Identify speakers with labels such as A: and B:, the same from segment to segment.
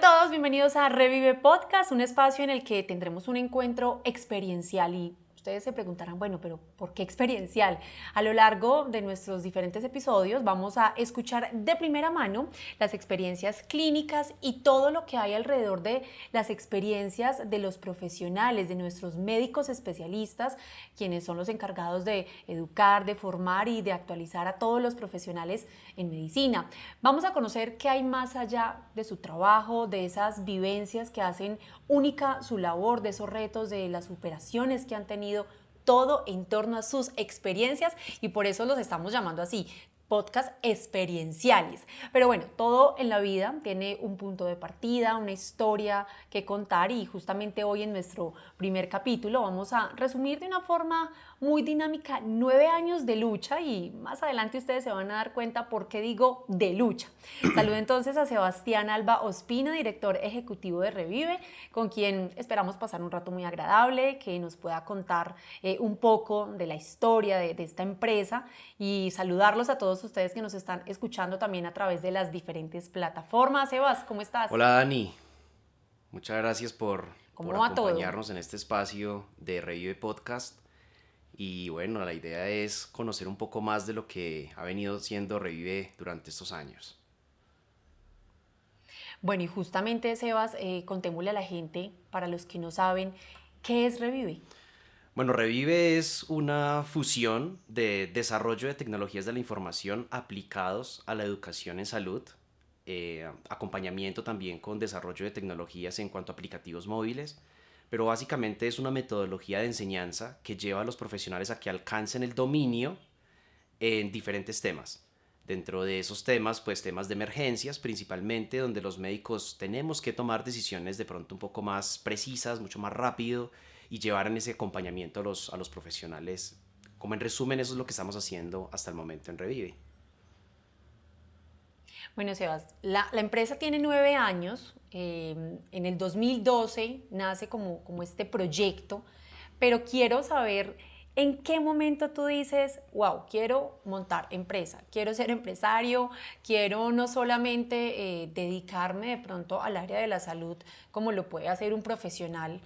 A: todos, bienvenidos a Revive Podcast, un espacio en el que tendremos un encuentro experiencial y ustedes se preguntarán, bueno, pero ¿por qué experiencial? A lo largo de nuestros diferentes episodios vamos a escuchar de primera mano las experiencias clínicas y todo lo que hay alrededor de las experiencias de los profesionales, de nuestros médicos especialistas, quienes son los encargados de educar, de formar y de actualizar a todos los profesionales en medicina. Vamos a conocer qué hay más allá de su trabajo, de esas vivencias que hacen única su labor, de esos retos, de las superaciones que han tenido, todo en torno a sus experiencias y por eso los estamos llamando así, podcast experienciales. Pero bueno, todo en la vida tiene un punto de partida, una historia que contar y justamente hoy en nuestro primer capítulo vamos a resumir de una forma muy dinámica 9 años de lucha y más adelante ustedes se van a dar cuenta por qué digo de lucha. Saludo entonces a Sebastián Alba Ospina, director ejecutivo de Revive, con quien esperamos pasar un rato muy agradable, que nos pueda contar un poco de la historia de esta empresa y saludarlos a todos ustedes que nos están escuchando también a través de las diferentes plataformas. Sebas, ¿cómo estás?
B: Hola Dani, muchas gracias por
A: ¿Cómo va todo?
B: acompañarnos en este espacio de Revive Podcast. Y bueno, la idea es conocer un poco más de lo que ha venido siendo Revive durante estos años.
A: Bueno, y justamente, Sebas, contémosle a la gente, para los que no saben, ¿qué es Revive?
B: Bueno, Revive es una fusión de desarrollo de tecnologías de la información aplicados a la educación en salud, acompañamiento también con desarrollo de tecnologías en cuanto a aplicativos móviles, pero básicamente es una metodología de enseñanza que lleva a los profesionales a que alcancen el dominio en diferentes temas. Dentro de esos temas, pues temas de emergencias principalmente, donde los médicos tenemos que tomar decisiones de pronto un poco más precisas, mucho más rápido y llevar en ese acompañamiento a los profesionales. Como en resumen, eso es lo que estamos haciendo hasta el momento en Revive.
A: Bueno, Sebas, la empresa tiene 9 años. En el 2012 nace como este proyecto, pero quiero saber en qué momento tú dices, wow, quiero montar empresa, quiero ser empresario, quiero no solamente dedicarme de pronto al área de la salud como lo puede hacer un profesional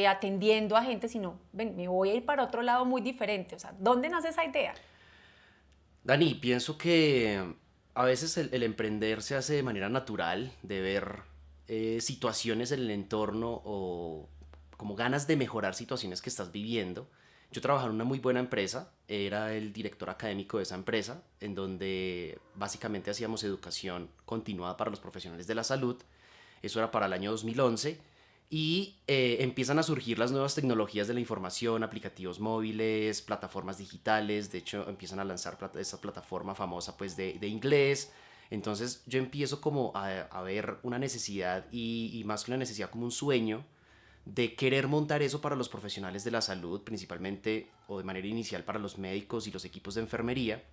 A: atendiendo a gente, sino ven, me voy a ir para otro lado muy diferente. O sea, ¿dónde nace esa idea?
B: Dani, pienso que a veces el emprender se hace de manera natural, de ver situaciones en el entorno o como ganas de mejorar situaciones que estás viviendo. Yo trabajaba en una muy buena empresa, era el director académico de esa empresa, en donde básicamente hacíamos educación continuada para los profesionales de la salud. Eso era para el año 2011 y empiezan a surgir las nuevas tecnologías de la información, aplicativos móviles, plataformas digitales. De hecho empiezan a lanzar esa plataforma famosa pues de inglés. Entonces yo empiezo como a ver una necesidad y más que una necesidad como un sueño de querer montar eso para los profesionales de la salud, principalmente o de manera inicial para los médicos y los equipos de enfermería,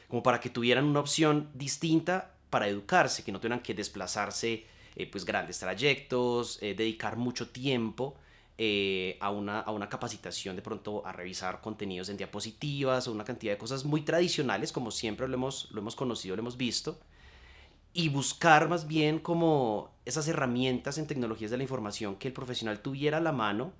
B: como para que tuvieran una opción distinta para educarse, que no tuvieran que desplazarse pues grandes trayectos, dedicar mucho tiempo a una capacitación, de pronto a revisar contenidos en diapositivas o una cantidad de cosas muy tradicionales como siempre lo hemos conocido, lo hemos visto, y buscar más bien como esas herramientas en tecnologías de la información que el profesional tuviera a la mano,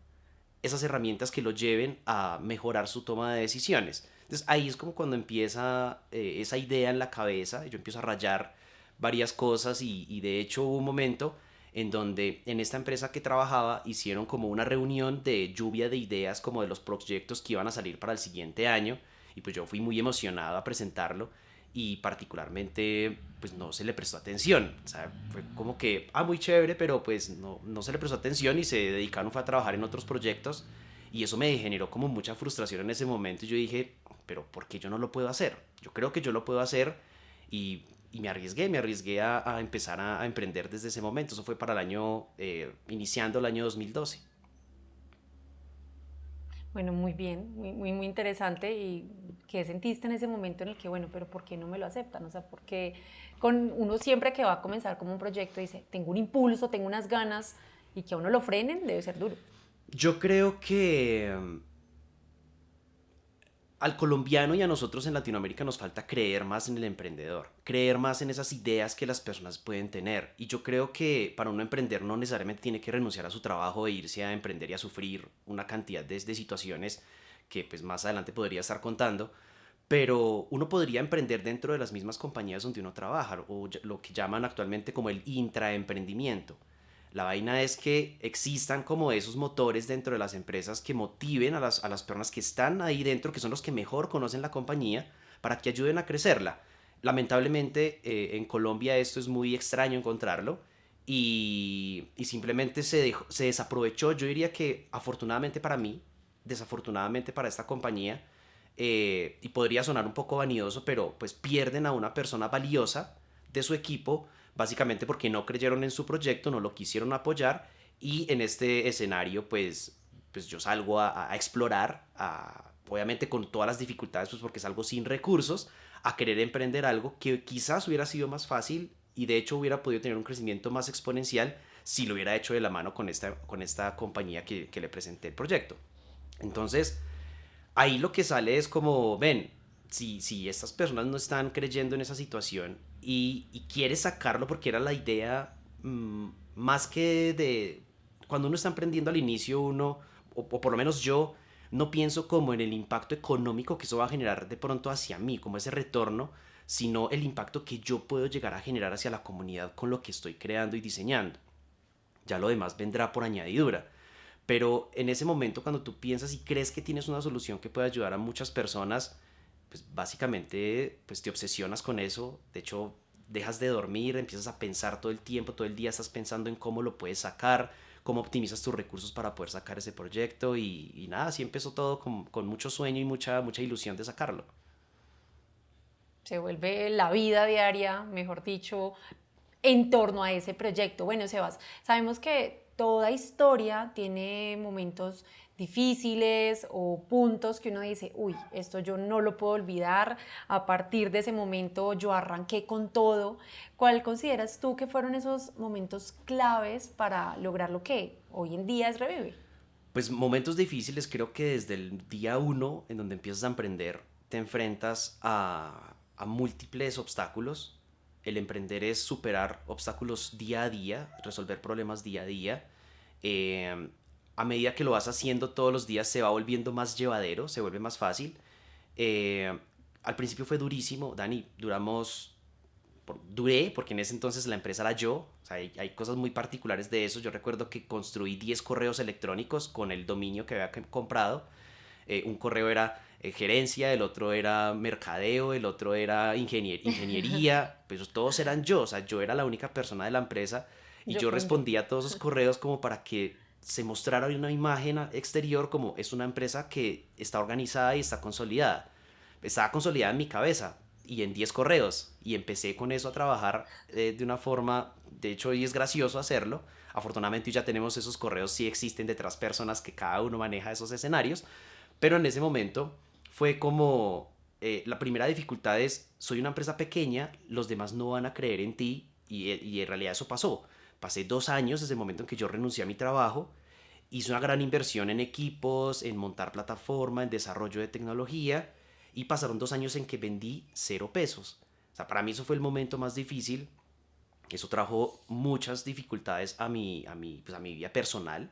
B: esas herramientas que lo lleven a mejorar su toma de decisiones. Entonces ahí es como cuando empieza esa idea en la cabeza, yo empiezo a rayar varias cosas y de hecho hubo un momento en donde en esta empresa que trabajaba hicieron como una reunión de lluvia de ideas como de los proyectos que iban a salir para el siguiente año y pues yo fui muy emocionado a presentarlo y particularmente pues no se le prestó atención, o sea, fue como que, muy chévere, pero pues no se le prestó atención y se dedicaron fue a trabajar en otros proyectos y eso me generó como mucha frustración en ese momento y yo dije, pero ¿por qué yo no lo puedo hacer? Yo creo que yo lo puedo hacer y me arriesgué a empezar a emprender desde ese momento, eso fue para el año, iniciando el año 2012.
A: Bueno, muy bien, muy interesante. ¿Y qué sentiste en ese momento en el que, bueno, pero ¿por qué no me lo aceptan? O sea, porque con uno siempre que va a comenzar como un proyecto dice, tengo un impulso, tengo unas ganas y que a uno lo frenen debe ser duro.
B: Yo creo que al colombiano y a nosotros en Latinoamérica nos falta creer más en el emprendedor, creer más en esas ideas que las personas pueden tener. Y yo creo que para uno emprender no necesariamente tiene que renunciar a su trabajo e irse a emprender y a sufrir una cantidad de situaciones que pues más adelante podría estar contando, pero uno podría emprender dentro de las mismas compañías donde uno trabaja, o lo que llaman actualmente como el intraemprendimiento. La vaina es que existan como esos motores dentro de las empresas que motiven a las personas que están ahí dentro, que son los que mejor conocen la compañía, para que ayuden a crecerla. Lamentablemente en Colombia esto es muy extraño encontrarlo y simplemente se desaprovechó. Yo diría que afortunadamente para mí, desafortunadamente para esta compañía, y podría sonar un poco vanidoso, pero pues pierden a una persona valiosa de su equipo, básicamente porque no creyeron en su proyecto, no lo quisieron apoyar, y en este escenario pues yo salgo a explorar, obviamente con todas las dificultades, pues porque salgo sin recursos, a querer emprender algo que quizás hubiera sido más fácil y de hecho hubiera podido tener un crecimiento más exponencial si lo hubiera hecho de la mano con esta compañía que le presenté el proyecto. Entonces, ahí lo que sale es como, ven, si estas personas no están creyendo en esa situación y quieres sacarlo porque era la idea, más que de, cuando uno está emprendiendo al inicio, o por lo menos yo, no pienso como en el impacto económico que eso va a generar de pronto hacia mí, como ese retorno, sino el impacto que yo puedo llegar a generar hacia la comunidad con lo que estoy creando y diseñando. Ya lo demás vendrá por añadidura. Pero en ese momento cuando tú piensas y crees que tienes una solución que puede ayudar a muchas personas, pues básicamente pues te obsesionas con eso. De hecho, dejas de dormir, empiezas a pensar todo el tiempo, todo el día estás pensando en cómo lo puedes sacar, cómo optimizas tus recursos para poder sacar ese proyecto y nada, así empezó todo con mucho sueño y mucha ilusión de sacarlo.
A: Se vuelve la vida diaria, mejor dicho, en torno a ese proyecto. Bueno, Sebas, sabemos que toda historia tiene momentos difíciles o puntos que uno dice, uy, esto yo no lo puedo olvidar, a partir de ese momento yo arranqué con todo. ¿Cuál consideras tú que fueron esos momentos claves para lograr lo que hoy en día es Revive?
B: Pues momentos difíciles creo que desde el día uno en donde empiezas a emprender te enfrentas a múltiples obstáculos. El emprender es superar obstáculos día a día, resolver problemas día a día. Eh, a medida que lo vas haciendo todos los días se va volviendo más llevadero, se vuelve más fácil. Eh, Al principio fue durísimo, Dani, duré, porque en ese entonces la empresa era yo, o sea, hay cosas muy particulares de eso. Yo recuerdo que construí 10 correos electrónicos con el dominio que había comprado. Un correo era gerencia, el otro era mercadeo, el otro era ingeniería, pues todos eran yo, o sea, yo era la única persona de la empresa y
A: Yo
B: yo
A: con yo.
B: respondía a todos esos correos como para que se mostrara una imagen exterior como es una empresa que está organizada y está consolidada. Estaba consolidada en mi cabeza y en 10 correos y empecé con eso a trabajar de una forma, de hecho hoy es gracioso hacerlo. Afortunadamente ya tenemos esos correos, sí existen detrás personas que cada uno maneja esos escenarios, pero en ese momento fue como, la primera dificultad es, soy una empresa pequeña, los demás no van a creer en ti y en realidad eso pasó. Pasé 2 años desde el momento en que yo renuncié a mi trabajo, hice una gran inversión en equipos, en montar plataforma, en desarrollo de tecnología y pasaron 2 años en que vendí 0 pesos. O sea, para mí eso fue el momento más difícil. Eso trajo muchas dificultades pues a mi vida personal,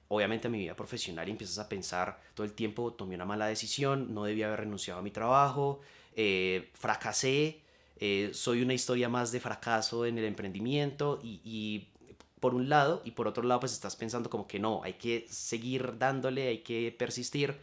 B: obviamente a mi vida profesional, y empiezas a pensar todo el tiempo, tomé una mala decisión, no debía haber renunciado a mi trabajo, fracasé, soy una historia más de fracaso en el emprendimiento y por un lado y por otro lado pues estás pensando como que no, hay que seguir dándole, hay que persistir.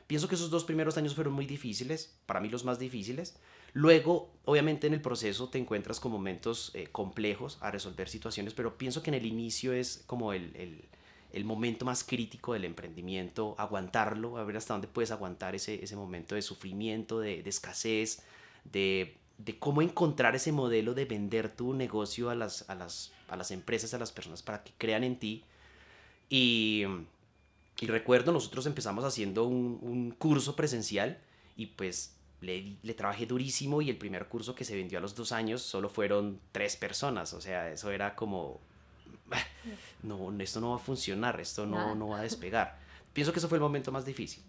B: Pienso que esos 2 primeros años fueron muy difíciles, para mí los más difíciles. Luego, obviamente en el proceso te encuentras con momentos complejos a resolver situaciones, pero pienso que en el inicio es como el momento más crítico del emprendimiento, aguantarlo, a ver hasta dónde puedes aguantar ese momento de sufrimiento, de escasez, de cómo encontrar ese modelo de vender tu negocio a las empresas, a las personas para que crean en ti. Y, y recuerdo, nosotros empezamos haciendo un curso presencial y pues le trabajé durísimo y el primer curso que se vendió a los 2 años solo fueron 3 personas. O sea, eso era como, no, esto no va a funcionar, esto no
A: Nada.
B: va a despegar. Pienso que eso fue el momento más difícil.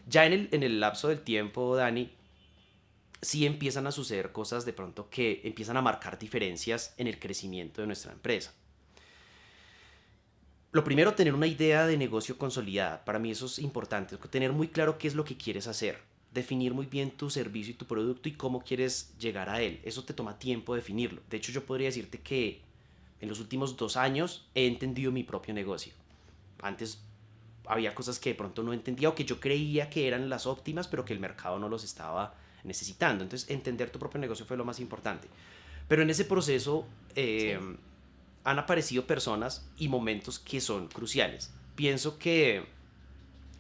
B: Ya en el lapso del tiempo, Dani, sí empiezan a suceder cosas de pronto que empiezan a marcar diferencias en el crecimiento de nuestra empresa. Lo primero, tener una idea de negocio consolidada. Para mí eso es importante, tener muy claro qué es lo que quieres hacer, definir muy bien tu servicio y tu producto y cómo quieres llegar a él. Eso te toma tiempo definirlo. De hecho, yo podría decirte que en los últimos 2 años he entendido mi propio negocio. Antes había cosas que de pronto no entendía o que yo creía que eran las óptimas, pero que el mercado no los estaba necesitando. Entonces, entender tu propio negocio fue lo más importante. Pero en ese proceso
A: Sí.
B: han aparecido personas y momentos que son cruciales. Pienso que,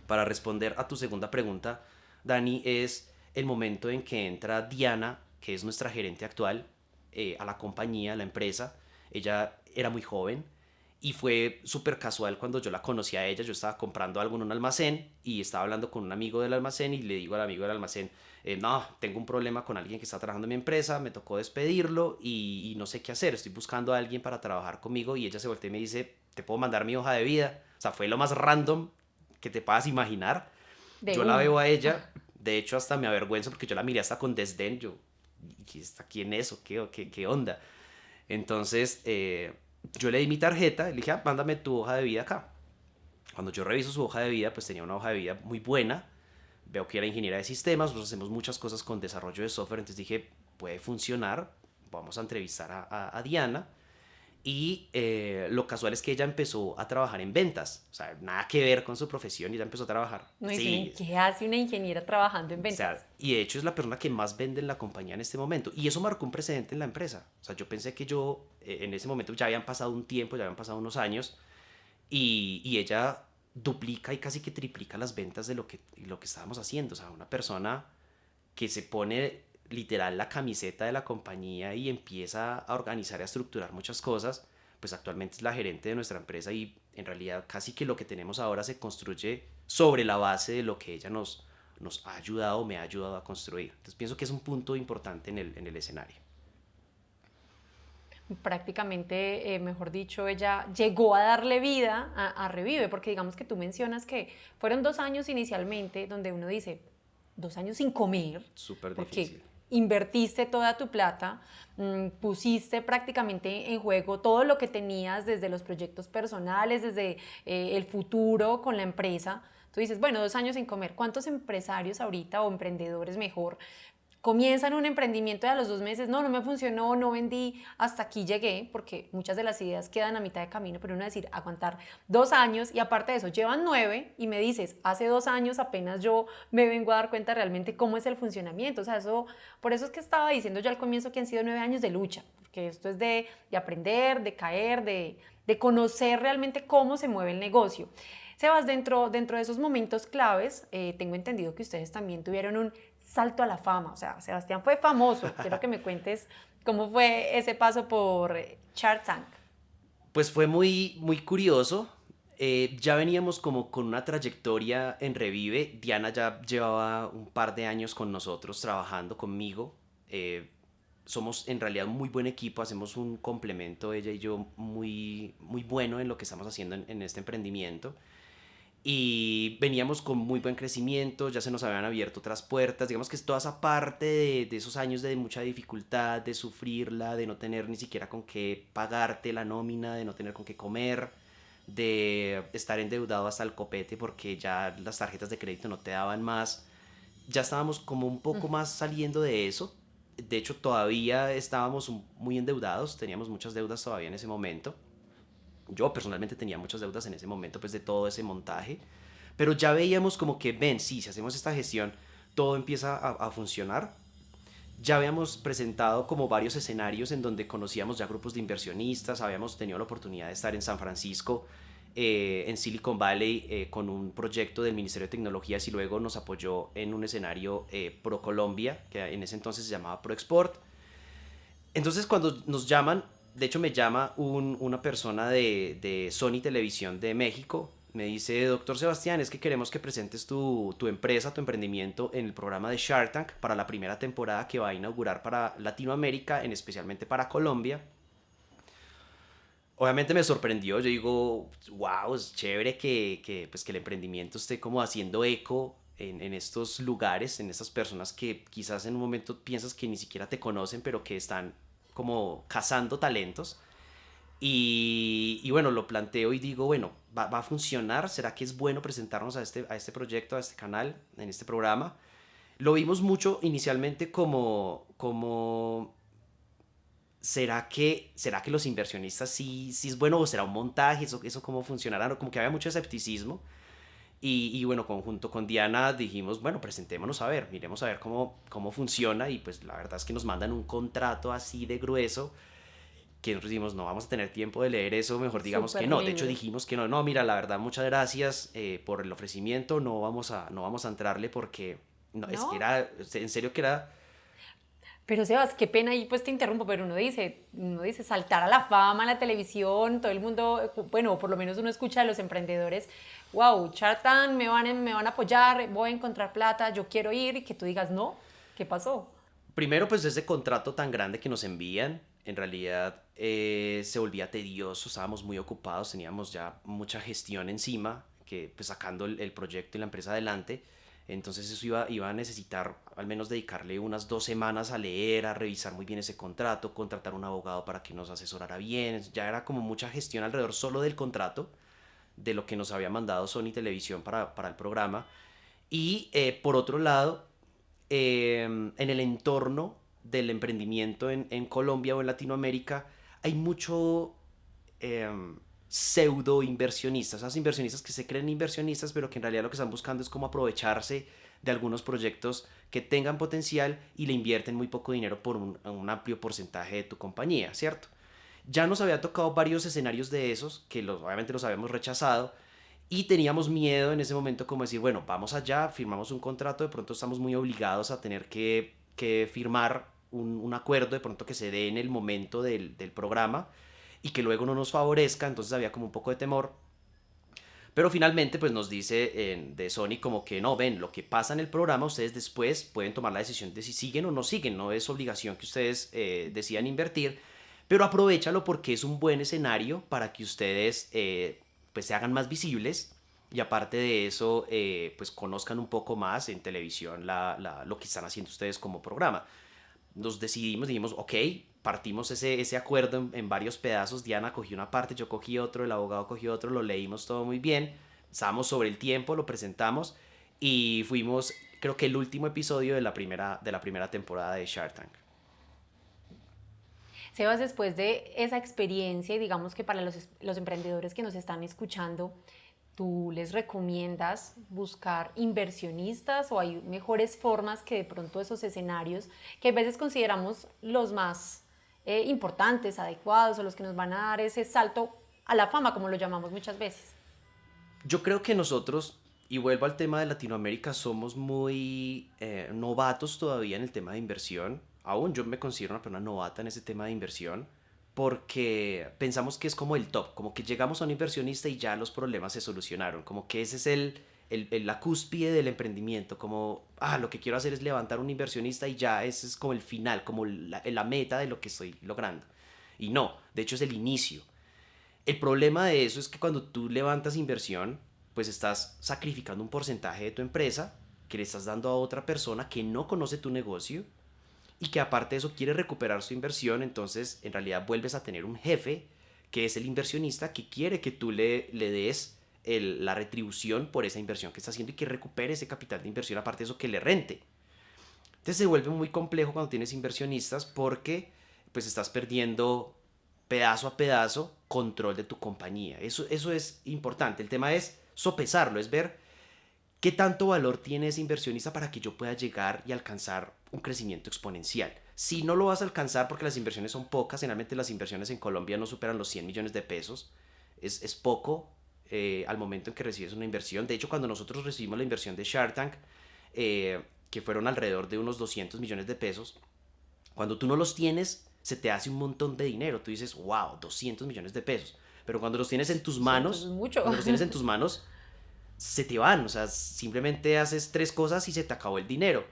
B: para responder a tu segunda pregunta, Dani, es el momento en que entra Diana, que es nuestra gerente actual, a la compañía, a la empresa. Ella era muy joven y fue súper casual cuando yo la conocí a ella. Yo estaba comprando algo en un almacén y estaba hablando con un amigo del almacén y le digo al amigo del almacén, no, tengo un problema con alguien que está trabajando en mi empresa, me tocó despedirlo y no sé qué hacer, estoy buscando a alguien para trabajar conmigo. Y ella se voltea y me dice, ¿te puedo mandar mi hoja de vida? O sea, fue lo más random que te puedas imaginar.
A: De
B: Yo la veo
A: una.
B: a ella, de hecho hasta me avergüenzo porque yo la miré hasta con desdén. Yo, ¿quién es o qué onda? Entonces, yo le di mi tarjeta y le dije, mándame tu hoja de vida acá. Cuando yo reviso su hoja de vida, pues tenía una hoja de vida muy buena. Veo que era ingeniera de sistemas, nosotros hacemos muchas cosas con desarrollo de software, entonces dije, puede funcionar, vamos a entrevistar a Diana. Y lo casual es que ella empezó a trabajar en ventas, o sea, nada que ver con su profesión, y ella empezó a trabajar.
A: No dicen,
B: Sí,
A: ¿qué hace una ingeniera trabajando en
B: o sea,
A: ventas?
B: y de hecho es la persona que más vende en la compañía en este momento. Y eso marcó un precedente en la empresa. O sea, yo pensé que yo, en ese momento ya habían pasado un tiempo, ya habían pasado unos años, y ella duplica y casi que triplica las ventas de lo que estábamos haciendo. O sea, una persona que se pone literal la camiseta de la compañía y empieza a organizar y a estructurar muchas cosas, pues actualmente es la gerente de nuestra empresa y en realidad casi que lo que tenemos ahora se construye sobre la base de lo que ella nos ha ayudado, me ha ayudado a construir. Entonces pienso que es un punto importante en el escenario.
A: Prácticamente, mejor dicho, ella llegó a darle vida a Revive, porque digamos que tú mencionas que fueron 2 años inicialmente donde uno dice, 2 años sin comer,
B: Súper
A: porque
B: difícil.
A: invertiste toda tu plata, pusiste prácticamente en juego todo lo que tenías desde los proyectos personales, desde el futuro con la empresa. Tú dices, bueno, 2 años sin comer. ¿Cuántos empresarios ahorita o emprendedores mejor comienzan un emprendimiento y a los 2 meses, no me funcionó, no vendí, hasta aquí llegué, porque muchas de las ideas quedan a mitad de camino, pero uno decir, aguantar 2 años y aparte de eso, llevan 9 y me dices, hace 2 años apenas yo me vengo a dar cuenta realmente cómo es el funcionamiento, o sea, eso, por eso es que estaba diciendo yo al comienzo que han sido 9 años de lucha, porque esto es de aprender, de caer, de conocer realmente cómo se mueve el negocio. Sebas, dentro de esos momentos claves, tengo entendido que ustedes también tuvieron un salto a la fama. O sea, Sebastián fue famoso. Quiero que me cuentes cómo fue ese paso por Shark Tank.
B: Pues fue muy, muy curioso. Ya veníamos como con una trayectoria en Revive. Diana ya llevaba un par de años con nosotros trabajando conmigo. Somos en realidad un muy buen equipo, hacemos un complemento ella y yo muy, muy bueno en lo que estamos haciendo en este emprendimiento. Y veníamos con muy buen crecimiento, ya se nos habían abierto otras puertas, digamos que es toda esa parte de esos años de mucha dificultad, de sufrirla, de no tener ni siquiera con qué pagarte la nómina, de no tener con qué comer, de estar endeudado hasta el copete porque ya las tarjetas de crédito no te daban más. Ya estábamos como un poco más saliendo de eso. De hecho, todavía estábamos muy endeudados, teníamos muchas deudas todavía en ese momento. Yo personalmente tenía muchas deudas en ese momento, pues de todo ese montaje, pero ya veíamos como que, ven, sí, si hacemos esta gestión, todo empieza a funcionar. Ya habíamos presentado como varios escenarios en donde conocíamos ya grupos de inversionistas, habíamos tenido la oportunidad de estar en San Francisco, en Silicon Valley, con un proyecto del Ministerio de Tecnologías y luego nos apoyó en un escenario Pro Colombia, que en ese entonces se llamaba Pro Export. Entonces cuando nos llaman, de hecho me llama una persona de Sony Televisión de México, me dice, doctor Sebastián, es que queremos que presentes tu empresa, tu emprendimiento en el programa de Shark Tank para la primera temporada que va a inaugurar para Latinoamérica, en especialmente para Colombia. Obviamente me sorprendió, yo digo, wow, es chévere pues que el emprendimiento esté como haciendo eco en estos lugares, en estas personas que quizás en un momento piensas que ni siquiera te conocen, pero que están como cazando talentos. Y bueno, lo planteo y digo, bueno, va a funcionar? ¿Será que es bueno presentarnos a este proyecto, a este canal, en este programa? Lo vimos mucho inicialmente como será que los inversionistas sí es bueno o será un montaje? ¿Eso cómo funcionará? ¿No? Como que había mucho escepticismo. Y bueno, conjunto con Diana dijimos, bueno, presentémonos a ver, miremos a ver cómo funciona. Y pues la verdad es que nos mandan un contrato así de grueso que nosotros dijimos, no vamos a tener tiempo de leer eso, mejor digamos que
A: Súper
B: no. De hecho
A: libre.
B: dijimos que no, no, mira, la verdad, muchas gracias por el ofrecimiento, no vamos a entrarle porque no, es que
A: ¿No?
B: era, en serio que era.
A: Pero Sebas, qué pena y pues te interrumpo, pero uno dice saltar a la fama en la televisión, todo el mundo, bueno, por lo menos uno escucha a los emprendedores, wow, Shark Tank, me van a apoyar, voy a encontrar plata, yo quiero ir, y que tú digas, no, ¿qué pasó?
B: Primero, pues ese contrato tan grande que nos envían, en realidad se volvía tedioso, estábamos muy ocupados, teníamos ya mucha gestión encima, que pues sacando el proyecto y la empresa adelante, entonces eso iba a necesitar al menos dedicarle unas 2 semanas a leer, a revisar muy bien ese contrato, contratar un abogado para que nos asesorara bien, ya era como mucha gestión alrededor solo del contrato, de lo que nos había mandado Sony Televisión para el programa. Y por otro lado, en el entorno del emprendimiento en Colombia o en Latinoamérica hay mucho eh, pseudo inversionistas, esos inversionistas que se creen inversionistas pero que en realidad lo que están buscando es cómo aprovecharse de algunos proyectos que tengan potencial y le invierten muy poco dinero por un amplio porcentaje de tu compañía, ¿cierto? Ya nos había tocado varios escenarios de esos, que obviamente los habíamos rechazado, y teníamos miedo en ese momento como decir, bueno, vamos allá, firmamos un contrato, de pronto estamos muy obligados a tener que firmar un acuerdo, de pronto que se dé en el momento del programa y que luego no nos favorezca, entonces había como un poco de temor. Pero finalmente pues nos dice de Sony como que no, ven, lo que pasa en el programa, ustedes después pueden tomar la decisión de si siguen o no siguen, no es obligación que ustedes decidan invertir, pero aprovechalo porque es un buen escenario para que ustedes pues se hagan más visibles y aparte de eso pues conozcan un poco más en televisión lo que están haciendo ustedes como programa. Nos decidimos, dijimos, ok, partimos ese acuerdo en varios pedazos. Diana cogió una parte, yo cogí otro, el abogado cogió otro, lo leímos todo muy bien. Estábamos sobre el tiempo, lo presentamos y fuimos, creo que el último episodio de la primera temporada de Shark Tank.
A: Sebas, después de esa experiencia, y digamos que para los emprendedores que nos están escuchando, ¿tú les recomiendas buscar inversionistas o hay mejores formas que de pronto esos escenarios que a veces consideramos los más importantes, adecuados o los que nos van a dar ese salto a la fama, como lo llamamos muchas veces?
B: Yo creo que nosotros, y vuelvo al tema de Latinoamérica, somos muy novatos todavía en el tema de inversión. Aún yo me considero una persona novata en ese tema de inversión porque pensamos que es como el top, como que llegamos a un inversionista y ya los problemas se solucionaron, como que ese es la cúspide del emprendimiento, como, lo que quiero hacer es levantar un inversionista y ya ese es como el final, como la meta de lo que estoy logrando. Y no, de hecho es el inicio. El problema de eso es que cuando tú levantas inversión, pues estás sacrificando un porcentaje de tu empresa que le estás dando a otra persona que no conoce tu negocio y que aparte de eso quiere recuperar su inversión, entonces en realidad vuelves a tener un jefe que es el inversionista que quiere que tú le des la retribución por esa inversión que está haciendo y que recupere ese capital de inversión, aparte de eso que le rente. Entonces se vuelve muy complejo cuando tienes inversionistas porque pues estás perdiendo pedazo a pedazo control de tu compañía. Eso es importante. El tema es sopesarlo, es ver qué tanto valor tiene ese inversionista para que yo pueda llegar y alcanzar un crecimiento exponencial. Si no lo vas a alcanzar porque las inversiones son pocas, generalmente las inversiones en Colombia no superan los 100 millones de pesos, es poco al momento en que recibes una inversión. De hecho, cuando nosotros recibimos la inversión de Shark Tank, que fueron alrededor de unos 200 millones de pesos, cuando tú no los tienes, se te hace un montón de dinero. Tú dices, wow, 200 millones de pesos. Pero cuando los tienes en tus
A: 200 es
B: manos,
A: mucho.
B: cuando los tienes en tus manos, se te van. O sea, simplemente haces tres cosas y se te acabó el dinero.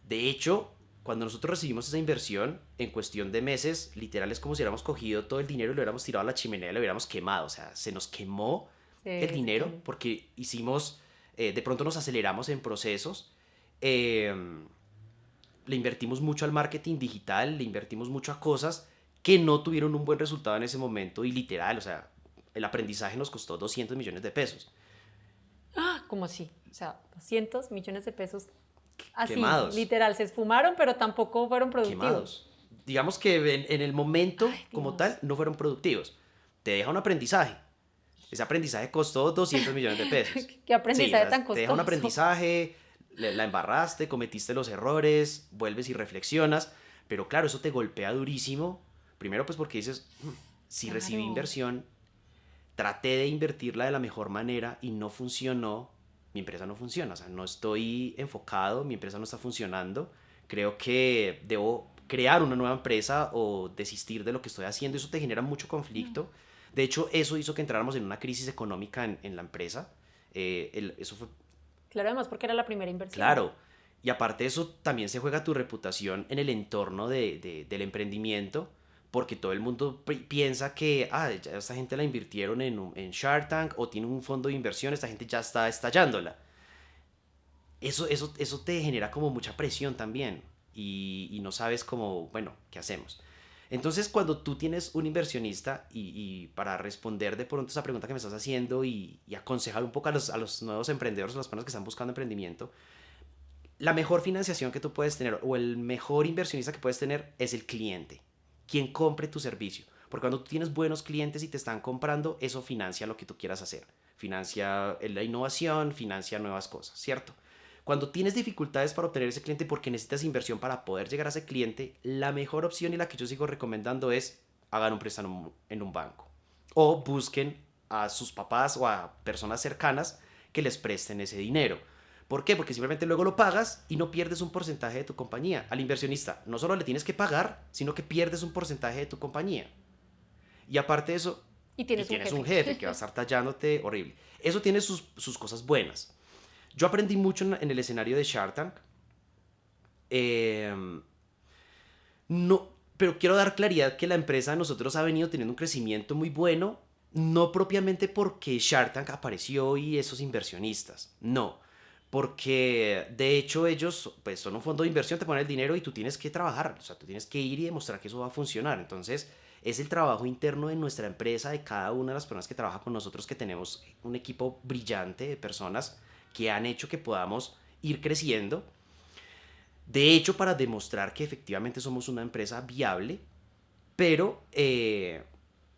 B: De hecho, cuando nosotros recibimos esa inversión, en cuestión de meses, literal es como si hubiéramos cogido todo el dinero y lo hubiéramos tirado a la chimenea y lo hubiéramos quemado. O sea, se nos quemó el
A: Se
B: dinero
A: quema.
B: porque hicimos de pronto nos aceleramos en procesos, eh, le invertimos mucho al marketing digital, le invertimos mucho a cosas que no tuvieron un buen resultado en ese momento y literal, o sea, el aprendizaje nos costó 200 millones de pesos.
A: ¡Ah! ¿Cómo así? O sea, 200 millones de pesos así,
B: Quemados,
A: literal, se esfumaron, pero tampoco fueron productivos.
B: quemados. Digamos que en el momento
A: Ay,
B: como
A: Dios.
B: tal no fueron productivos. Te deja un aprendizaje. Ese aprendizaje costó 200 millones de pesos.
A: Qué
B: Sí, o
A: aprendizaje tan
B: sea, te deja un
A: costoso.
B: aprendizaje, la embarraste, cometiste los errores, vuelves y reflexionas, pero claro, eso te golpea durísimo. Primero pues porque dices, si recibí
A: Claro.
B: inversión, traté de invertirla de la mejor manera y no funcionó, mi empresa no funciona, o sea, no estoy enfocado, mi empresa no está funcionando, creo que debo crear una nueva empresa o desistir de lo que estoy haciendo, eso te genera mucho conflicto. De hecho, eso hizo que entráramos en una crisis económica en la empresa. Eso fue
A: Claro, además porque era la primera inversión.
B: claro. Y aparte de eso, también se juega tu reputación en el entorno del emprendimiento, porque todo el mundo piensa que, ya esta gente la invirtieron en Shark Tank o tiene un fondo de inversión, esta gente ya está estallándola. Eso te genera como mucha presión también y no sabes cómo, bueno, ¿qué hacemos? Entonces, cuando tú tienes un inversionista y para responder de pronto esa pregunta que me estás haciendo y aconsejar un poco a los nuevos emprendedores, a las personas que están buscando emprendimiento, la mejor financiación que tú puedes tener o el mejor inversionista que puedes tener es el cliente, quien compre tu servicio. Porque cuando tú tienes buenos clientes y te están comprando, eso financia lo que tú quieras hacer. Financia la innovación, financia nuevas cosas, ¿cierto? Cuando tienes dificultades para obtener ese cliente porque necesitas inversión para poder llegar a ese cliente, la mejor opción y la que yo sigo recomendando es hagan un préstamo en un banco. O busquen a sus papás o a personas cercanas que les presten ese dinero. ¿Por qué? Porque simplemente luego lo pagas y no pierdes un porcentaje de tu compañía. Al inversionista no solo le tienes que pagar, sino que pierdes un porcentaje de tu compañía. Y aparte de eso,
A: Y
B: y
A: tienes un
B: tienes un
A: jefe.
B: jefe que va a estar tallándote horrible. Eso tiene sus cosas buenas. Yo aprendí mucho en el escenario de Shark Tank. Eh, no, pero quiero dar claridad que la empresa de nosotros ha venido teniendo un crecimiento muy bueno, no propiamente porque Shark Tank apareció y esos inversionistas, no, porque de hecho ellos pues son un fondo de inversión, te ponen el dinero y tú tienes que trabajar, o sea, tú tienes que ir y demostrar que eso va a funcionar, entonces es el trabajo interno de nuestra empresa, de cada una de las personas que trabaja con nosotros, que tenemos un equipo brillante de personas que han hecho que podamos ir creciendo. De hecho, para demostrar que efectivamente somos una empresa viable, pero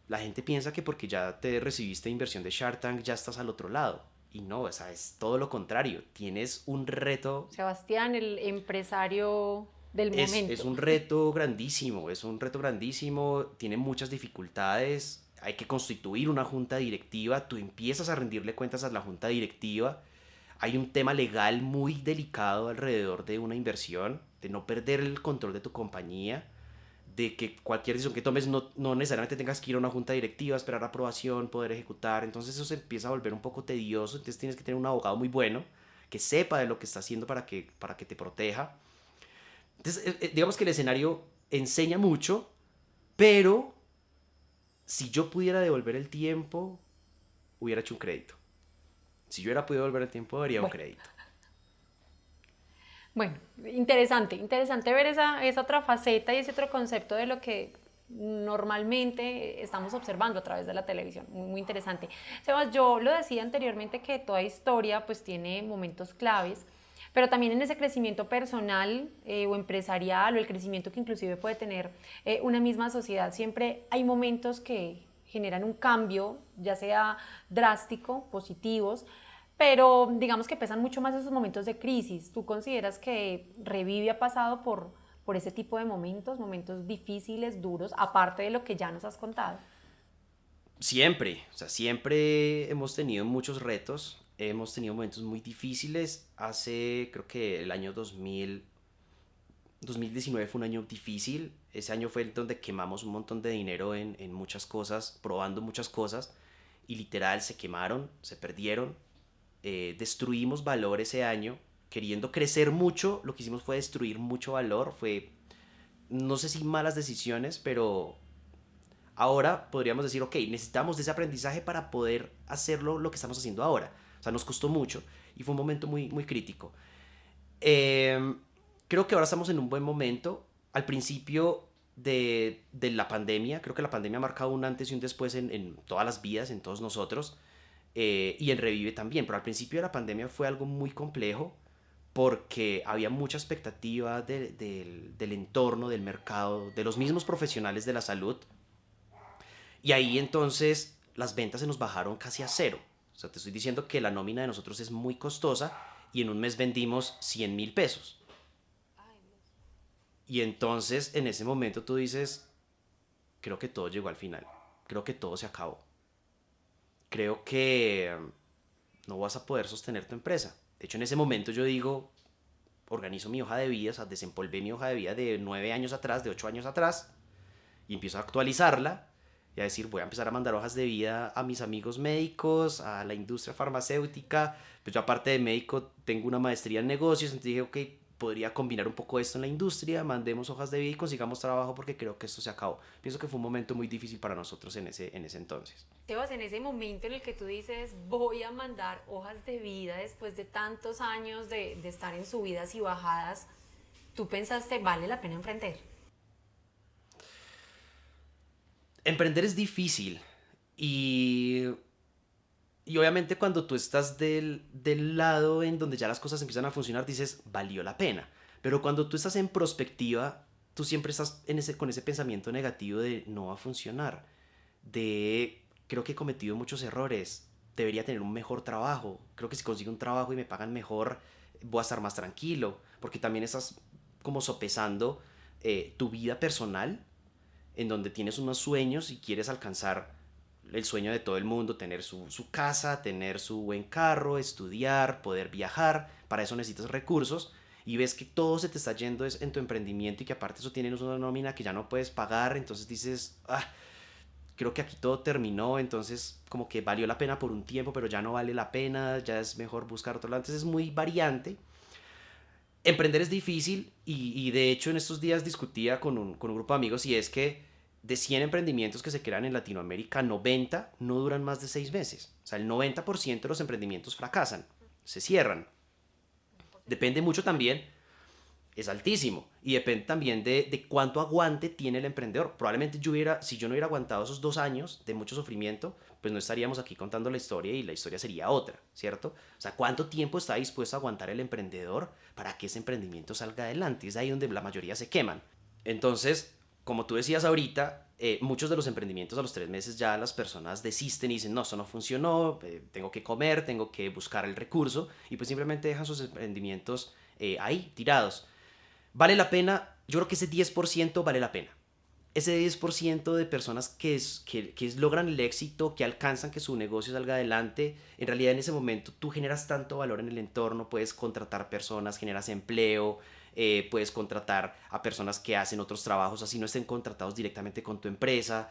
B: la gente piensa que porque ya te recibiste inversión de Shark Tank ya estás al otro lado. Y no, o sea, es todo lo contrario. Tienes un reto,
A: Sebastián, el empresario del
B: es
A: momento.
B: un reto grandísimo, es un reto grandísimo, tiene muchas dificultades. Hay que constituir una junta directiva, tú empiezas a rendirle cuentas a la junta directiva. Hay un tema legal muy delicado alrededor de una inversión, de no perder el control de tu compañía, de que cualquier decisión que tomes no necesariamente tengas que ir a una junta directiva, esperar aprobación, poder ejecutar. Entonces eso se empieza a volver un poco tedioso. Entonces tienes que tener un abogado muy bueno que sepa de lo que está haciendo para que te proteja. Entonces, digamos que el escenario enseña mucho, pero si yo pudiera devolver el tiempo, hubiera hecho un crédito. Si yo hubiera podido devolver el tiempo, haría un
A: Bueno,
B: crédito.
A: bueno, interesante, interesante ver esa otra faceta y ese otro concepto de lo que normalmente estamos observando a través de la televisión. Muy, muy interesante. Sebas, yo lo decía anteriormente que toda historia pues tiene momentos claves, pero también en ese crecimiento personal o empresarial o el crecimiento que inclusive puede tener una misma sociedad, siempre hay momentos que generan un cambio, ya sea drástico, positivos, pero digamos que pesan mucho más esos momentos de crisis. ¿Tú consideras que Revive ha pasado por ese tipo de momentos, momentos difíciles, duros, aparte de lo que ya nos has contado?
B: Siempre, o sea, siempre hemos tenido muchos retos, hemos tenido momentos muy difíciles. Creo que el año 2019 fue un año difícil. Ese año fue el donde quemamos un montón de dinero en muchas cosas, probando muchas cosas, y literal se quemaron, se perdieron. Destruimos valor ese año, queriendo crecer mucho, lo que hicimos fue destruir mucho valor, fue, no sé si malas decisiones, pero ahora podríamos decir, ok, necesitamos de ese aprendizaje para poder hacerlo lo que estamos haciendo ahora. O sea, nos costó mucho y fue un momento muy, muy crítico. Eh, Creo que ahora estamos en un buen momento. Al principio de la pandemia, creo que la pandemia ha marcado un antes y un después en todas las vidas, en todos nosotros, y en Revive también, pero al principio de la pandemia fue algo muy complejo porque había mucha expectativa del entorno, del mercado, de los mismos profesionales de la salud, y ahí entonces las ventas se nos bajaron casi a cero. O sea, te estoy diciendo que la nómina de nosotros es muy costosa y en un mes vendimos 100.000 pesos. Y entonces en ese momento tú dices, creo que todo llegó al final, creo que todo se acabó, creo que no vas a poder sostener tu empresa. De hecho, en ese momento yo digo, organizo mi hoja de vida, o sea, desempolvé mi hoja de vida de 9 años atrás, de 8 años atrás, y empiezo a actualizarla y a decir, voy a empezar a mandar hojas de vida a mis amigos médicos, a la industria farmacéutica. Pues yo aparte de médico tengo una maestría en negocios, entonces dije, ok, podría combinar un poco esto en la industria, mandemos hojas de vida y consigamos trabajo porque creo que esto se acabó. Pienso que fue un momento muy difícil para nosotros en ese entonces.
A: Sebas, en ese momento en el que tú dices, voy a mandar hojas de vida después de tantos años de estar en subidas y bajadas, tú pensaste, vale la pena emprender.
B: Emprender es difícil y, y obviamente cuando tú estás del lado en donde ya las cosas empiezan a funcionar, dices, valió la pena. Pero cuando tú estás en prospectiva, tú siempre estás con ese pensamiento negativo de no va a funcionar, de creo que he cometido muchos errores, debería tener un mejor trabajo, creo que si consigo un trabajo y me pagan mejor, voy a estar más tranquilo, porque también estás como sopesando tu vida personal en donde tienes unos sueños y quieres alcanzar el sueño de todo el mundo, tener su casa, tener su buen carro, estudiar, poder viajar, para eso necesitas recursos y ves que todo se te está yendo en tu emprendimiento y que aparte eso tienes una nómina que ya no puedes pagar, entonces dices, creo que aquí todo terminó, entonces como que valió la pena por un tiempo, pero ya no vale la pena, ya es mejor buscar otro lado, entonces es muy variante. Emprender es difícil y de hecho en estos días discutía con un grupo de amigos y es que de 100 emprendimientos que se crean en Latinoamérica, 90 no duran más de 6 meses. O sea, el 90% de los emprendimientos fracasan, se cierran. Depende mucho también, es altísimo. Y depende también de cuánto aguante tiene el emprendedor. Probablemente si yo no hubiera aguantado esos 2 años de mucho sufrimiento, pues no estaríamos aquí contando la historia y la historia sería otra, ¿cierto? O sea, ¿cuánto tiempo está dispuesto a aguantar el emprendedor para que ese emprendimiento salga adelante? Es ahí donde la mayoría se queman. Entonces, como tú decías ahorita, muchos de los emprendimientos a los 3 meses ya las personas desisten y dicen, no, esto no funcionó, tengo que comer, tengo que buscar el recurso y pues simplemente dejan sus emprendimientos ahí, tirados. ¿Vale la pena? Yo creo que ese 10% vale la pena. Ese 10% de personas que logran el éxito, que alcanzan que su negocio salga adelante, en realidad en ese momento tú generas tanto valor en el entorno, puedes contratar personas, generas empleo, puedes contratar a personas que hacen otros trabajos, así no estén contratados directamente con tu empresa.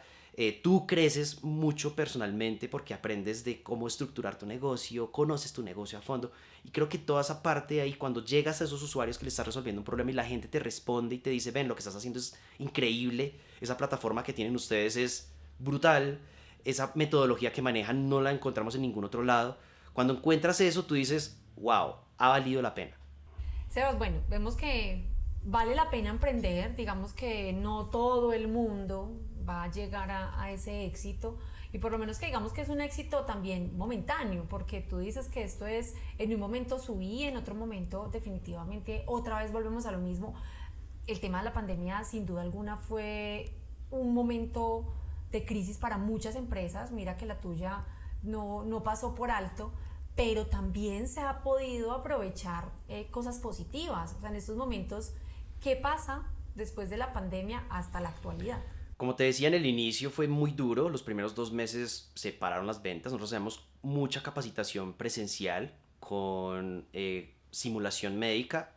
B: Tú creces mucho personalmente porque aprendes de cómo estructurar tu negocio, conoces tu negocio a fondo y creo que toda esa parte ahí cuando llegas a esos usuarios que le estás resolviendo un problema y la gente te responde y te dice, ven, lo que estás haciendo es increíble, esa plataforma que tienen ustedes es brutal, esa metodología que manejan no la encontramos en ningún otro lado. Cuando encuentras eso tú dices, wow, ha valido la pena.
A: Sebas, bueno, vemos que vale la pena emprender, digamos que no todo el mundo va a llegar a ese éxito y por lo menos que digamos que es un éxito también momentáneo, porque tú dices que esto es, en un momento subí, en otro momento definitivamente otra vez volvemos a lo mismo. El tema de la pandemia sin duda alguna fue un momento de crisis para muchas empresas, mira que la tuya no pasó por alto, pero también se ha podido aprovechar cosas positivas. O sea, en estos momentos, ¿qué pasa después de la pandemia hasta la actualidad?
B: Como te decía en el inicio fue muy duro, los primeros 2 meses se pararon las ventas, nosotros hacemos mucha capacitación presencial con simulación médica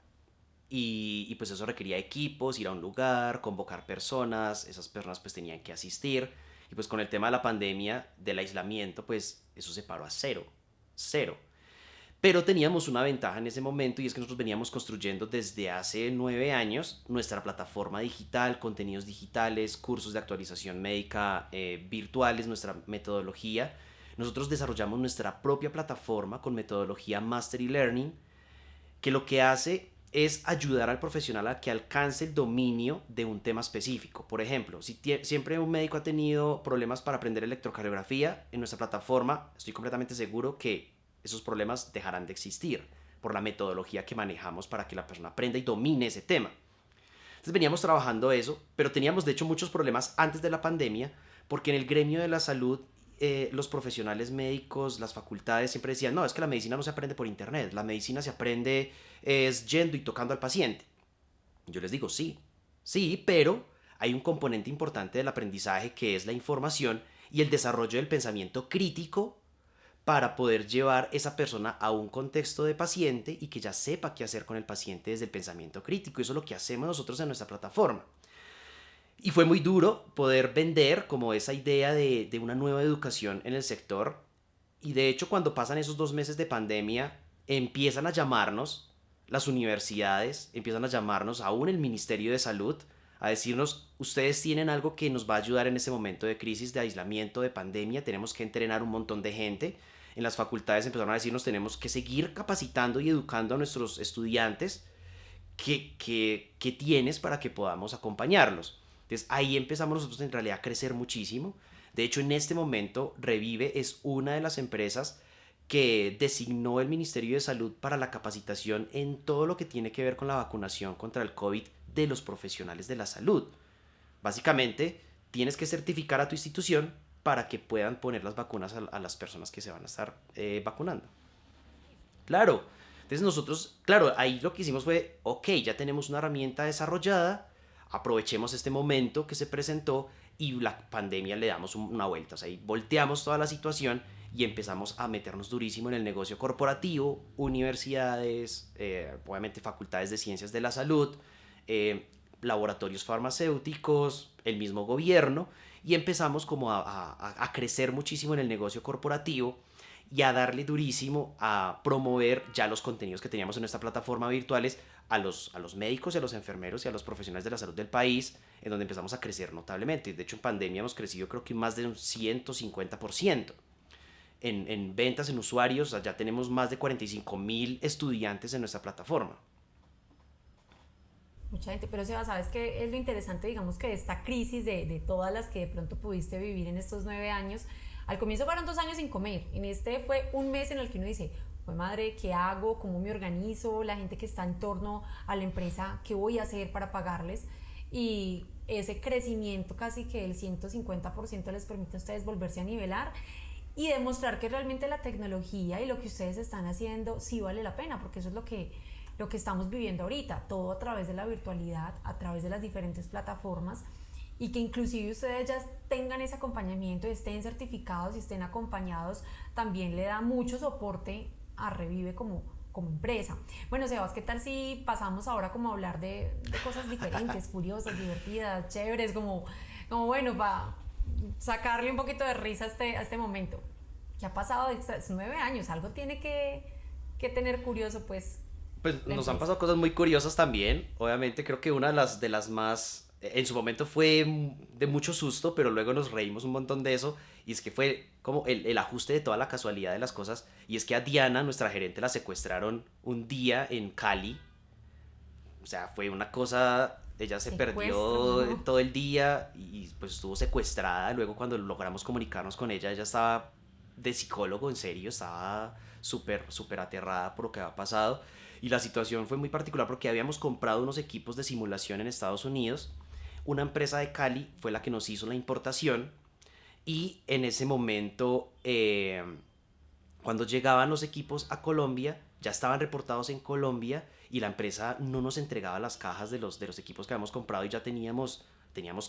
B: y pues eso requería equipos, ir a un lugar, convocar personas, esas personas pues tenían que asistir y pues con el tema de la pandemia, del aislamiento, pues eso se paró a cero, cero. Pero teníamos una ventaja en ese momento y es que nosotros veníamos construyendo desde hace 9 años nuestra plataforma digital, contenidos digitales, cursos de actualización médica virtuales, nuestra metodología. nosotros desarrollamos nuestra propia plataforma con metodología Mastery Learning, que lo que hace es ayudar al profesional a que alcance el dominio de un tema específico. Por ejemplo, si siempre un médico ha tenido problemas para aprender electrocardiografía, en nuestra plataforma estoy completamente seguro que esos problemas dejarán de existir por la metodología que manejamos para que la persona aprenda y domine ese tema. Entonces veníamos trabajando eso, pero teníamos de hecho muchos problemas antes de la pandemia, porque en el gremio de la salud los profesionales médicos, las facultades siempre decían, no, es que la medicina no se aprende por internet, la medicina se aprende es yendo y tocando al paciente. Yo les digo, sí, sí, pero hay un componente importante del aprendizaje que es la información y el desarrollo del pensamiento crítico para poder llevar esa persona a un contexto de paciente y que ya sepa qué hacer con el paciente desde el pensamiento crítico. Eso es lo que hacemos nosotros en nuestra plataforma. Y fue muy duro poder vender como esa idea de una nueva educación en el sector. Y de hecho, cuando pasan esos 2 meses de pandemia, empiezan a llamarnos las universidades, empiezan a llamarnos aún el Ministerio de Salud, a decirnos, ustedes tienen algo que nos va a ayudar en ese momento de crisis, de aislamiento, de pandemia, tenemos que entrenar un montón de gente. En las facultades empezaron a decirnos, tenemos que seguir capacitando y educando a nuestros estudiantes. ¿Qué tienes para que podamos acompañarlos? Entonces ahí empezamos nosotros en realidad a crecer muchísimo. De hecho, en este momento Revive es una de las empresas que designó el Ministerio de Salud para la capacitación en todo lo que tiene que ver con la vacunación contra el COVID de los profesionales de la salud. Básicamente, tienes que certificar a tu institución para que puedan poner las vacunas a las personas que se van a estar vacunando. Claro, entonces nosotros, claro, ahí lo que hicimos fue, ok, ya tenemos una herramienta desarrollada, aprovechemos este momento que se presentó y la pandemia le damos una vuelta, o sea, ahí volteamos toda la situación y empezamos a meternos durísimo en el negocio corporativo, universidades, obviamente facultades de ciencias de la salud, laboratorios farmacéuticos, el mismo gobierno, y empezamos como a crecer muchísimo en el negocio corporativo y a darle durísimo a promover ya los contenidos que teníamos en nuestra plataforma virtuales a los médicos y a los enfermeros y a los profesionales de la salud del país, en donde empezamos a crecer notablemente. De hecho, en pandemia hemos crecido creo que más de un 150%. En ventas, en usuarios, o sea, ya tenemos más de 45,000 estudiantes en nuestra plataforma.
A: Mucha gente, pero Seba, ¿sabes qué es lo interesante, digamos, que de esta crisis de todas las que de pronto pudiste vivir en estos 9 años? Al comienzo fueron 2 años sin comer, en este fue un mes en el que uno dice, pues madre, ¿qué hago? ¿Cómo me organizo? La gente que está en torno a la empresa, ¿qué voy a hacer para pagarles? Y ese crecimiento casi que el 150% les permite a ustedes volverse a nivelar y demostrar que realmente la tecnología y lo que ustedes están haciendo sí vale la pena, porque eso es lo que estamos viviendo ahorita, todo a través de la virtualidad, a través de las diferentes plataformas, y que inclusive ustedes ya tengan ese acompañamiento, estén certificados y estén acompañados, también le da mucho soporte a Revive como empresa. Bueno, Sebas, ¿qué tal si pasamos ahora como a hablar de cosas diferentes, curiosas, divertidas, chéveres, como bueno, para sacarle un poquito de risa a este momento? ¿Qué ha pasado de estos 9 años? Algo tiene que tener curioso, pues.
B: Pues nos han pasado cosas muy curiosas también. Obviamente creo que una de las más, en su momento fue de mucho susto, pero luego nos reímos un montón de eso. Y es que fue como el ajuste de toda la casualidad de las cosas. Y es que a Diana, nuestra gerente, la secuestraron un día en Cali. O sea, fue una cosa, ella se perdió, ¿no?, todo el día y pues estuvo secuestrada. Luego cuando logramos comunicarnos con ella, ella estaba de psicólogo, en serio, estaba súper, súper aterrada por lo que había pasado. Y la situación fue muy particular porque habíamos comprado unos equipos de simulación en Estados Unidos. Una empresa de Cali fue la que nos hizo la importación. Y en ese momento, cuando llegaban los equipos a Colombia, ya estaban reportados en Colombia y la empresa no nos entregaba las cajas de los equipos que habíamos comprado y ya teníamos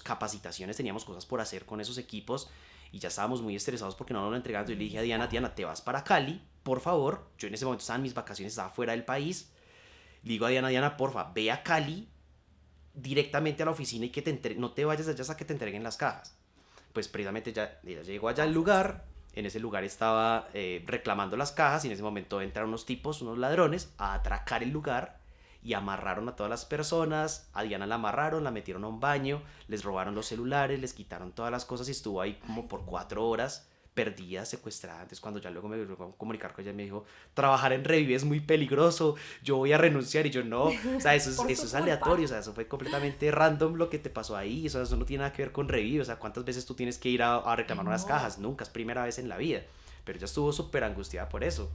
B: capacitaciones, teníamos cosas por hacer con esos equipos y ya estábamos muy estresados porque no nos lo entregaban. Yo le dije a Diana, te vas para Cali, por favor. Yo en ese momento estaba en mis vacaciones, estaba fuera del país. Le digo a Diana, porfa, ve a Cali directamente a la oficina y que no te vayas allá hasta que te entreguen las cajas. Pues precisamente ella llegó allá al lugar, en ese lugar estaba reclamando las cajas y en ese momento entraron unos tipos, unos ladrones, a atracar el lugar y amarraron a todas las personas. A Diana la amarraron, la metieron a un baño, les robaron los celulares, les quitaron todas las cosas y estuvo ahí como por 4 horas perdida, secuestrada. Entonces cuando ya luego me volví a comunicar con ella, me dijo, trabajar en Revive es muy peligroso, yo voy a renunciar. Y yo no, o sea,
A: Por
B: eso
A: su
B: es aleatorio, o
A: culpa.
B: sea, eso fue completamente random lo que te pasó ahí, o sea, eso no tiene nada que ver con Revive, o sea, ¿cuántas veces tú tienes que ir a
A: Ay,
B: reclamar unas cajas?
A: no.
B: Nunca, es primera vez en la vida. Pero ella estuvo súper angustiada por eso.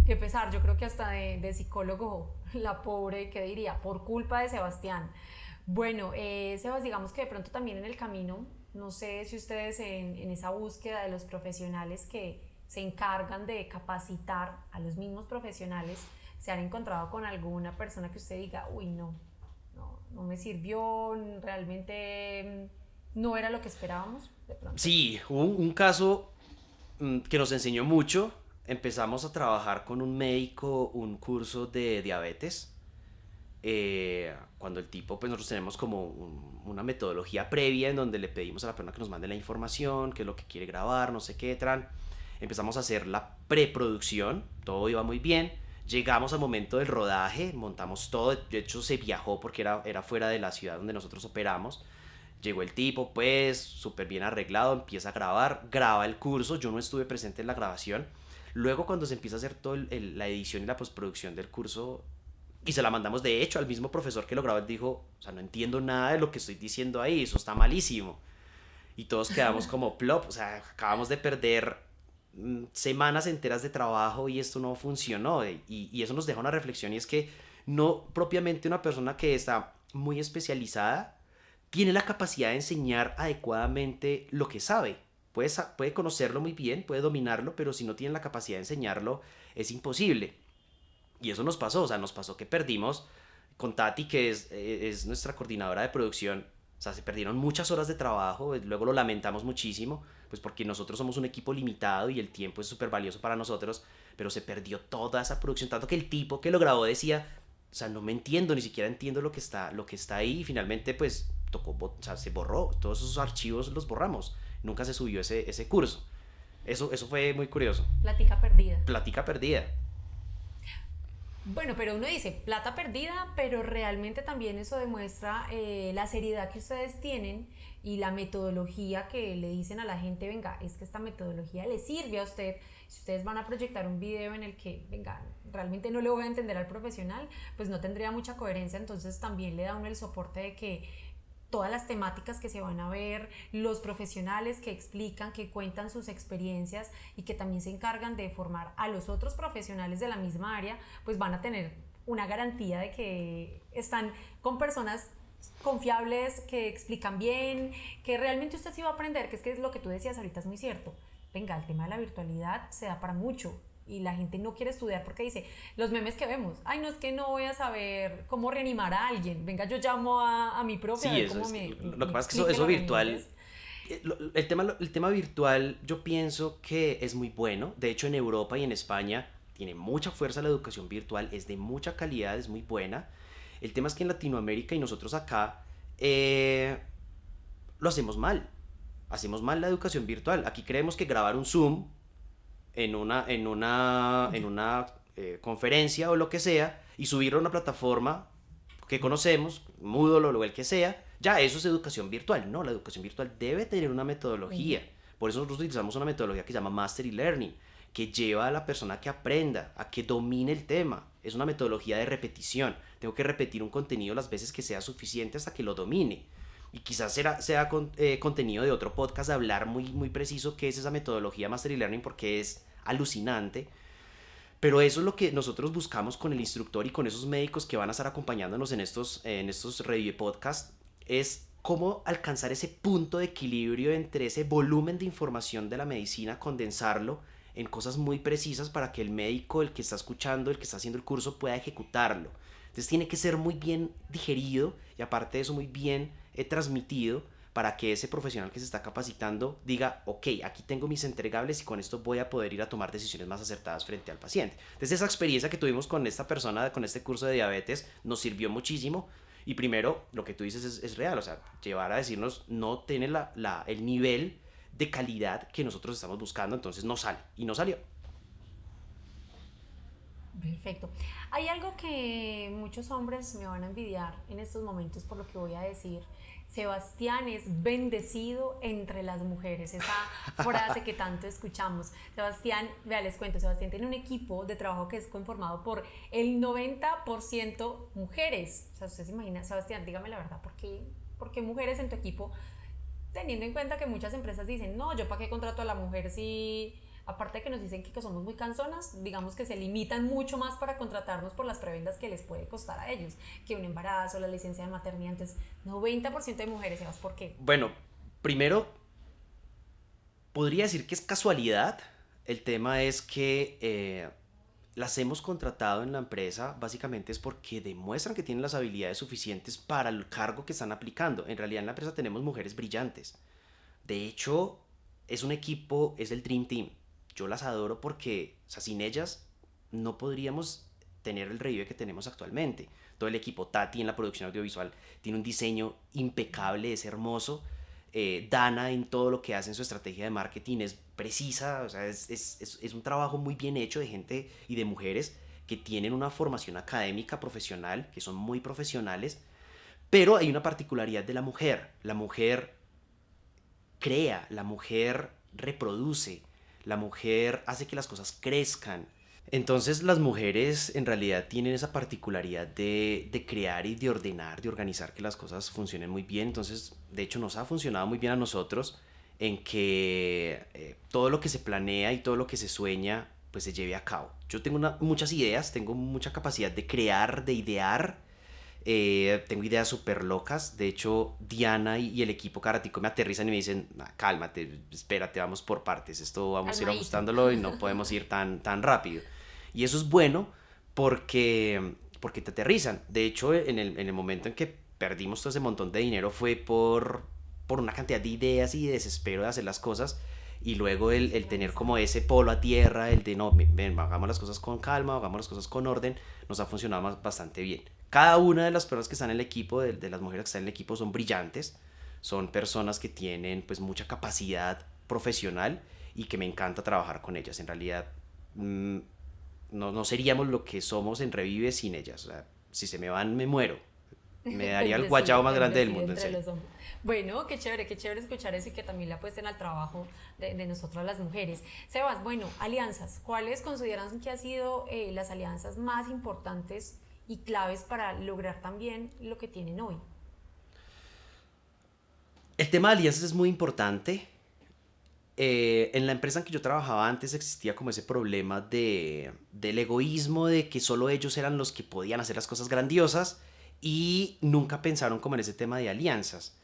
A: Qué pesar, yo creo que hasta de psicólogo, la pobre, ¿qué diría? Por culpa de Sebastián. Bueno, Sebas, digamos que de pronto también en el camino, no sé si ustedes en esa búsqueda de los profesionales que se encargan de capacitar a los mismos profesionales, se han encontrado con alguna persona que usted diga, uy, no me sirvió, realmente no era lo que esperábamos, de pronto.
B: Sí, hubo un caso que nos enseñó mucho. Empezamos a trabajar con un médico un curso de diabetes. Cuando el tipo, pues nosotros tenemos como una metodología previa en donde le pedimos a la persona que nos mande la información, qué es lo que quiere grabar, no sé qué, tran. Empezamos a hacer la preproducción, todo iba muy bien. Llegamos al momento del rodaje, montamos todo, de hecho se viajó porque era fuera de la ciudad donde nosotros operamos. Llegó el tipo, pues, súper bien arreglado, empieza a grabar, graba el curso, yo no estuve presente en la grabación. Luego cuando se empieza a hacer toda la edición y la postproducción del curso, y se la mandamos de hecho al mismo profesor que lo grabó, él dijo, o sea, no entiendo nada de lo que estoy diciendo ahí, eso está malísimo. Y todos quedamos como plop, o sea, acabamos de perder semanas enteras de trabajo y esto no funcionó. Y eso nos deja una reflexión y es que no propiamente una persona que está muy especializada tiene la capacidad de enseñar adecuadamente lo que sabe. Puede conocerlo muy bien, puede dominarlo, pero si no tiene la capacidad de enseñarlo, es imposible. Y eso nos pasó, o sea, nos pasó que perdimos con Tati, que es nuestra coordinadora de producción. O sea, se perdieron muchas horas de trabajo, luego lo lamentamos muchísimo, pues porque nosotros somos un equipo limitado y el tiempo es súper valioso para nosotros, pero se perdió toda esa producción, tanto que el tipo que lo grabó decía, o sea, no me entiendo, ni siquiera entiendo lo que está ahí, y finalmente pues tocó, o sea, se borró, todos esos archivos los borramos, nunca se subió ese curso. Eso fue muy curioso.
A: Platica perdida.
B: Platica perdida.
A: Bueno, pero uno dice plata perdida, pero realmente también eso demuestra la seriedad que ustedes tienen y la metodología que le dicen a la gente, venga, es que esta metodología le sirve a usted. Si ustedes van a proyectar un video en el que, venga, realmente no le voy a entender al profesional, pues no tendría mucha coherencia, entonces también le da uno el soporte de que todas las temáticas que se van a ver, los profesionales que explican, que cuentan sus experiencias y que también se encargan de formar a los otros profesionales de la misma área, pues van a tener una garantía de que están con personas confiables, que explican bien, que realmente usted sí va a aprender, que es lo que tú decías ahorita, es muy cierto. Venga, el tema de la virtualidad se da para mucho y la gente no quiere estudiar porque dice, los memes que vemos, ay, no es que no voy a saber cómo reanimar a alguien, venga, yo llamo a mi propia a
B: Sí,
A: ver
B: eso
A: cómo
B: es. Lo que
A: me
B: pasa es que
A: explique
B: eso
A: los
B: virtual.
A: reanimadores.
B: El tema virtual, yo pienso que es muy bueno. De hecho, en Europa y en España tiene mucha fuerza la educación virtual, es de mucha calidad, es muy buena. El tema es que en Latinoamérica y nosotros acá lo hacemos mal. Hacemos mal la educación virtual. Aquí creemos que grabar un Zoom en una conferencia o lo que sea y subirlo a una plataforma que conocemos, Moodle o lo el que sea, ya eso es educación virtual. No, la educación virtual debe tener una
A: Ujú.
B: metodología. Por eso nosotros utilizamos una metodología que se llama Mastery Learning, que lleva a la persona que aprenda, a que domine el tema. Es una metodología de repetición. Tengo que repetir un contenido las veces que sea suficiente hasta que lo domine. Y quizás contenido de otro podcast de hablar muy preciso qué es esa metodología Mastery Learning porque es alucinante. Pero eso es lo que nosotros buscamos con el instructor y con esos médicos que van a estar acompañándonos en estos review podcast, es cómo alcanzar ese punto de equilibrio entre ese volumen de información de la medicina, condensarlo en cosas muy precisas para que el médico, el que está escuchando, el que está haciendo el curso, pueda ejecutarlo. Entonces tiene que ser muy bien digerido y aparte de eso muy bien transmitido para que ese profesional que se está capacitando diga, ok, aquí tengo mis entregables y con esto voy a poder ir a tomar decisiones más acertadas frente al paciente. Entonces esa experiencia que tuvimos con esta persona, con este curso de diabetes, nos sirvió muchísimo. Y primero, lo que tú dices es real, o sea, llevar a decirnos, no tiene el nivel de calidad que nosotros estamos buscando, entonces no sale. Y no salió.
A: Perfecto. Hay algo que muchos hombres me van a envidiar en estos momentos por lo que voy a decir. Sebastián es bendecido entre las mujeres, esa frase que tanto escuchamos. Sebastián, vea, les cuento, Sebastián tiene un equipo de trabajo que es conformado por el 90% mujeres. O sea, usted se imagina, Sebastián, dígame la verdad, por qué mujeres en tu equipo? Teniendo en cuenta que muchas empresas dicen, no, yo para qué contrato a la mujer si, aparte de que nos dicen que somos muy cansonas, digamos que se limitan mucho más para contratarnos por las prebendas que les puede costar a ellos, que un embarazo, la licencia de maternidad. Entonces, 90% de mujeres, ¿sabes por qué?
B: Bueno, primero podría decir que es casualidad. El tema es que las hemos contratado en la empresa básicamente es porque demuestran que tienen las habilidades suficientes para el cargo que están aplicando. En realidad en la empresa tenemos mujeres brillantes. De hecho, es un equipo, es el Dream Team. Yo las adoro porque, o sea, sin ellas no podríamos tener el Revive que tenemos actualmente. Todo el equipo Tati en la producción audiovisual tiene un diseño impecable, es hermoso. Dana en todo lo que hace en su estrategia de marketing es precisa, o sea, es un trabajo muy bien hecho de gente y de mujeres que tienen una formación académica profesional, que son muy profesionales, pero hay una particularidad de la mujer. La mujer crea, la mujer reproduce, la mujer hace que las cosas crezcan. Entonces las mujeres en realidad tienen esa particularidad de crear y de ordenar, de organizar que las cosas funcionen muy bien. Entonces, de hecho, nos ha funcionado muy bien a nosotros en que todo lo que se planea y todo lo que se sueña, pues se lleve a cabo. Yo tengo muchas ideas, tengo mucha capacidad de crear, de idear, tengo ideas súper locas. De hecho, Diana y el equipo Karatico me aterrizan y me dicen, "Nah, cálmate, espérate, vamos por partes. Esto vamos a ir
A: Calmadito.
B: ajustándolo y no podemos ir tan rápido". Y eso es bueno porque te aterrizan. De hecho, en el momento en que perdimos todo ese montón de dinero fue por una cantidad de ideas y de desespero de hacer las cosas. Y luego el tener como ese polo a tierra, el de no, ven, hagamos las cosas con calma, hagamos las cosas con orden, nos ha funcionado bastante bien. Cada una de las personas que están en el equipo, de las mujeres que están en el equipo, son brillantes, son personas que tienen pues mucha capacidad profesional y que me encanta trabajar con ellas. En realidad, mmm, no seríamos lo que somos en Revive sin ellas. O sea, si se me van, me muero. Me daría el guayabo más grande del
A: Bendecido
B: mundo, en
A: entre
B: serio.
A: los hombres. Bueno, qué chévere escuchar eso y que también le apuesten al trabajo de nosotras las mujeres. Sebas, bueno, alianzas. ¿Cuáles consideran que han sido las alianzas más importantes y claves para lograr también lo que tienen hoy?
B: El tema de alianzas es muy importante. En la empresa en que yo trabajaba antes existía como ese problema del egoísmo, de que solo ellos eran los que podían hacer las cosas grandiosas y nunca pensaron como en ese tema de alianzas.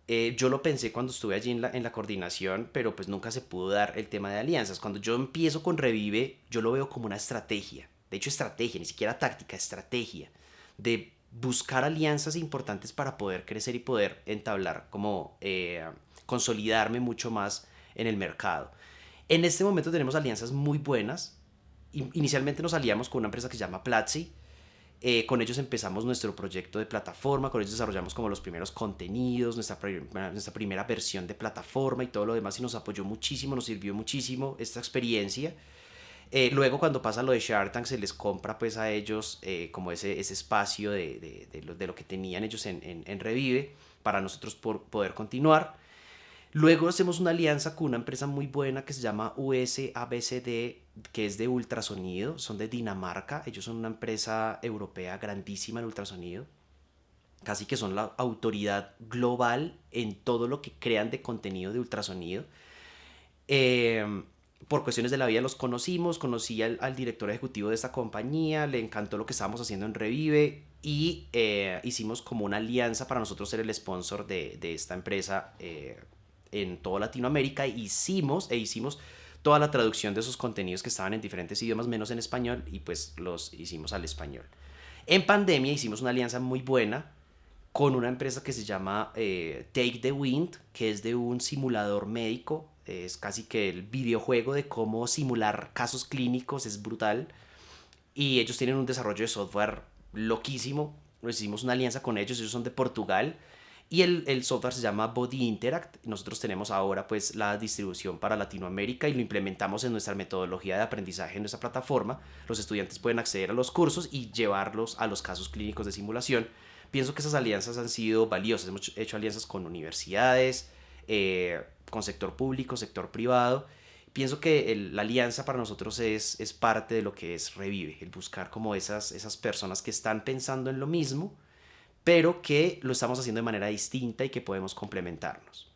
B: Yo lo pensé cuando estuve allí en la coordinación, pero pues nunca se pudo dar el tema de alianzas. Cuando yo empiezo con Revive, yo lo veo como una estrategia. De hecho, estrategia, ni siquiera táctica, estrategia. De buscar alianzas importantes para poder crecer y poder entablar, como consolidarme mucho más en el mercado. En este momento tenemos alianzas muy buenas. Inicialmente nos aliamos con una empresa que se llama Platzi. Con ellos empezamos nuestro proyecto de plataforma, con ellos desarrollamos como los primeros contenidos, nuestra primera versión de plataforma y todo lo demás y nos apoyó muchísimo, nos sirvió muchísimo esta experiencia. Luego cuando pasa lo de Shark Tank se les compra pues a ellos como ese espacio de lo que tenían ellos en Revive para nosotros poder continuar. Luego hacemos una alianza con una empresa muy buena que se llama USABCD, que es de ultrasonido, son de Dinamarca, ellos son una empresa europea grandísima en ultrasonido, casi que son la autoridad global en todo lo que crean de contenido de ultrasonido. Eh, por cuestiones de la vida los conocimos, conocí al director ejecutivo de esta compañía, le encantó lo que estábamos haciendo en Revive y hicimos como una alianza para nosotros ser el sponsor de esta empresa en toda Latinoamérica. Hicimos toda la traducción de esos contenidos que estaban en diferentes idiomas, menos en español, y pues los hicimos al español. En pandemia hicimos una alianza muy buena con una empresa que se llama Take the Wind, que es de un simulador médico. Es casi que el videojuego de cómo simular casos clínicos, es brutal. Y ellos tienen un desarrollo de software loquísimo. Nos hicimos una alianza con ellos, ellos son de Portugal. Y el software se llama Body Interact. Nosotros tenemos ahora pues la distribución para Latinoamérica y lo implementamos en nuestra metodología de aprendizaje en nuestra plataforma. Los estudiantes pueden acceder a los cursos y llevarlos a los casos clínicos de simulación. Pienso que esas alianzas han sido valiosas. Hemos hecho alianzas con universidades, con sector público, sector privado. Pienso que la alianza para nosotros es parte de lo que es Revive, el buscar como esas personas que están pensando en lo mismo, pero que lo estamos haciendo de manera distinta y que podemos complementarnos.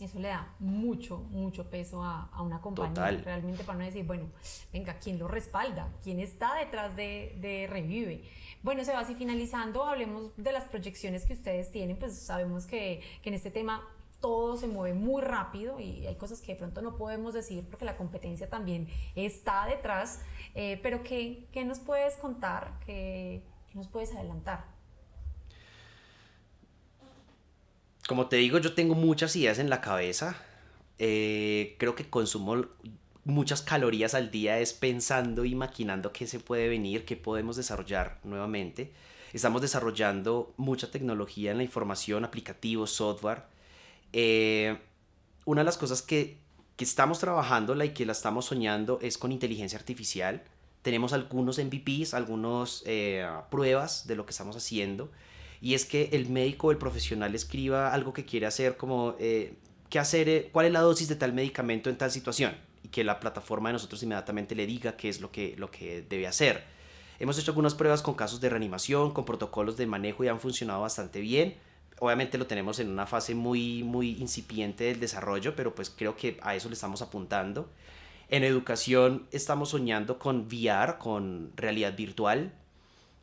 A: Eso le da mucho, mucho peso a una compañía,
B: Total.
A: realmente, para no decir, bueno, venga, ¿quién lo respalda? ¿Quién está detrás de Revive? Bueno, Sebas, y finalizando, hablemos de las proyecciones que ustedes tienen. Pues sabemos que en este tema todo se mueve muy rápido y hay cosas que de pronto no podemos decir porque la competencia también está detrás, pero ¿qué nos puedes contar? ¿Qué nos puedes adelantar?
B: Como te digo, yo tengo muchas ideas en la cabeza. Creo que consumo muchas calorías al día es pensando y maquinando qué se puede venir, qué podemos desarrollar nuevamente. Estamos desarrollando mucha tecnología en la información, aplicativos, software. Eh, una de las cosas que estamos trabajándola y que la estamos soñando es con inteligencia artificial. Tenemos algunos MVPs, algunas pruebas de lo que estamos haciendo. Y es que el médico o el profesional escriba algo que quiere hacer, como qué hacer, cuál es la dosis de tal medicamento en tal situación. Y que la plataforma de nosotros inmediatamente le diga qué es lo que debe hacer. Hemos hecho algunas pruebas con casos de reanimación, con protocolos de manejo y han funcionado bastante bien. Obviamente lo tenemos en una fase muy, muy incipiente del desarrollo, pero pues creo que a eso le estamos apuntando. En educación estamos soñando con VR, con realidad virtual,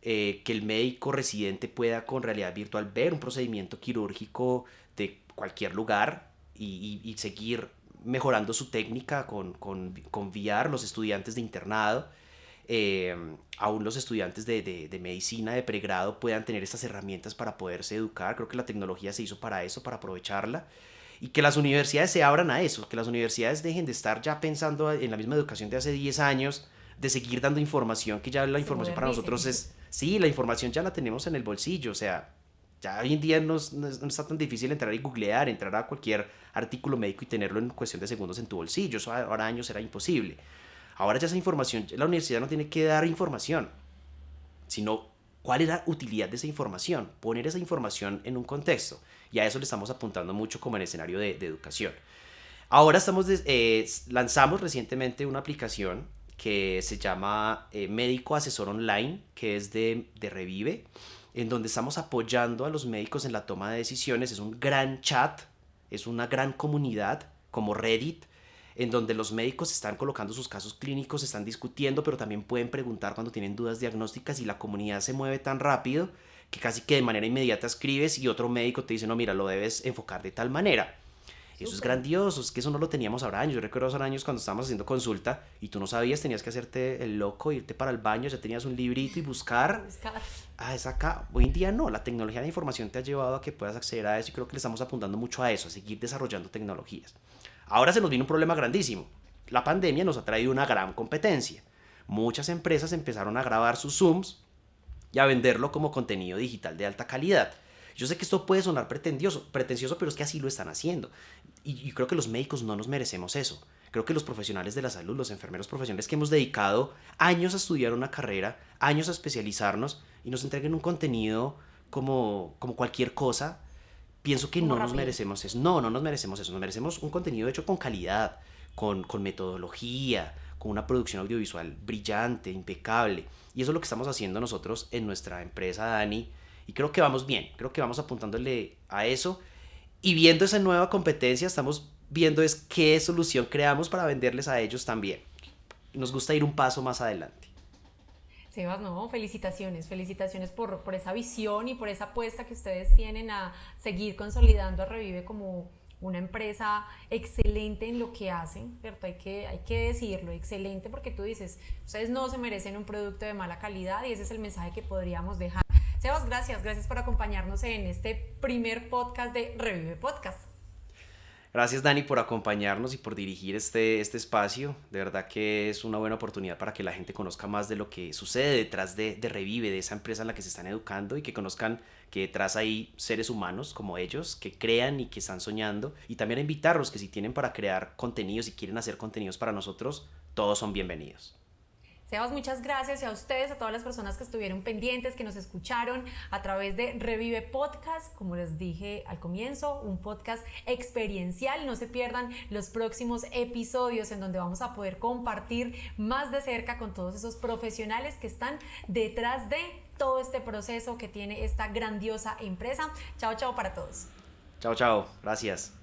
B: que el médico residente pueda con realidad virtual ver un procedimiento quirúrgico de cualquier lugar y seguir mejorando su técnica con VR, los estudiantes de internado, eh, aún los estudiantes de medicina de pregrado puedan tener estas herramientas para poderse educar. Creo que la tecnología se hizo para eso, para aprovecharla. Y que las universidades se abran a eso, que las universidades dejen de estar ya pensando en la misma educación de hace 10 años, de seguir dando información, que ya la
A: Se
B: información para
A: modernicen.
B: nosotros es, sí, la información ya la tenemos en el bolsillo, o sea, ya hoy en día no está tan difícil entrar y googlear, entrar a cualquier artículo médico y tenerlo en cuestión de segundos en tu bolsillo, eso ahora años era imposible. Ahora ya esa información, la universidad no tiene que dar información, sino cuál es la utilidad de esa información, poner esa información en un contexto. Y a eso le estamos apuntando mucho como en el escenario de educación. Ahora lanzamos recientemente una aplicación que se llama Médico Asesor Online, que es de Revive, en donde estamos apoyando a los médicos en la toma de decisiones. Es un gran chat, es una gran comunidad como Reddit, en donde los médicos están colocando sus casos clínicos, están discutiendo, pero también pueden preguntar cuando tienen dudas diagnósticas y la comunidad se mueve tan rápido que casi que de manera inmediata escribes y otro médico te dice, no, mira, lo debes enfocar de tal manera. Eso es
A: Súper.
B: grandioso, es que eso no lo teníamos ahora años. Yo recuerdo hace años cuando estábamos haciendo consulta y tú no sabías, tenías que hacerte el loco, irte para el baño, ya tenías un librito y buscar.
A: Buscar.
B: Ah, es acá. Hoy en día no, la tecnología de información te ha llevado a que puedas acceder a eso y creo que le estamos apuntando mucho a eso, a seguir desarrollando tecnologías. Ahora se nos viene un problema grandísimo. La pandemia nos ha traído una gran competencia. Muchas empresas empezaron a grabar sus Zooms y a venderlo como contenido digital de alta calidad. Yo sé que esto puede sonar pretencioso, pero es que así lo están haciendo. Y creo que los médicos no nos merecemos eso. Creo que los profesionales de la salud, los enfermeros profesionales que hemos dedicado años a estudiar una carrera, años a especializarnos y nos entreguen un contenido como cualquier cosa, pienso que
A: Como
B: no nos
A: rápido.
B: merecemos eso. No, no nos merecemos eso. Nos merecemos un contenido hecho con calidad, con metodología, con una producción audiovisual brillante, impecable. Y eso es lo que estamos haciendo nosotros en nuestra empresa, Dani. Y creo que vamos bien, creo que vamos apuntándole a eso. Y viendo esa nueva competencia, estamos viendo es qué solución creamos para venderles a ellos también. Nos gusta ir un paso más adelante.
A: Sebas, no, felicitaciones, felicitaciones por esa visión y por esa apuesta que ustedes tienen a seguir consolidando a Revive como una empresa excelente en lo que hacen, ¿cierto? Hay que decirlo, excelente, porque tú dices, ustedes no se merecen un producto de mala calidad y ese es el mensaje que podríamos dejar. Sebas, gracias por acompañarnos en este primer podcast de Revive Podcast.
B: Gracias, Dani, por acompañarnos y por dirigir este espacio. De verdad que es una buena oportunidad para que la gente conozca más de lo que sucede detrás de Revive, de esa empresa en la que se están educando, y que conozcan que detrás hay seres humanos como ellos que crean y que están soñando. Y también a invitarlos que si tienen para crear contenidos y quieren hacer contenidos para nosotros, todos son bienvenidos.
A: Sebas, muchas gracias y a ustedes, a todas las personas que estuvieron pendientes, que nos escucharon a través de Revive Podcast. Como les dije al comienzo, un podcast experiencial. No se pierdan los próximos episodios en donde vamos a poder compartir más de cerca con todos esos profesionales que están detrás de todo este proceso que tiene esta grandiosa empresa. Chao, chao para todos.
B: Chao, chao. Gracias.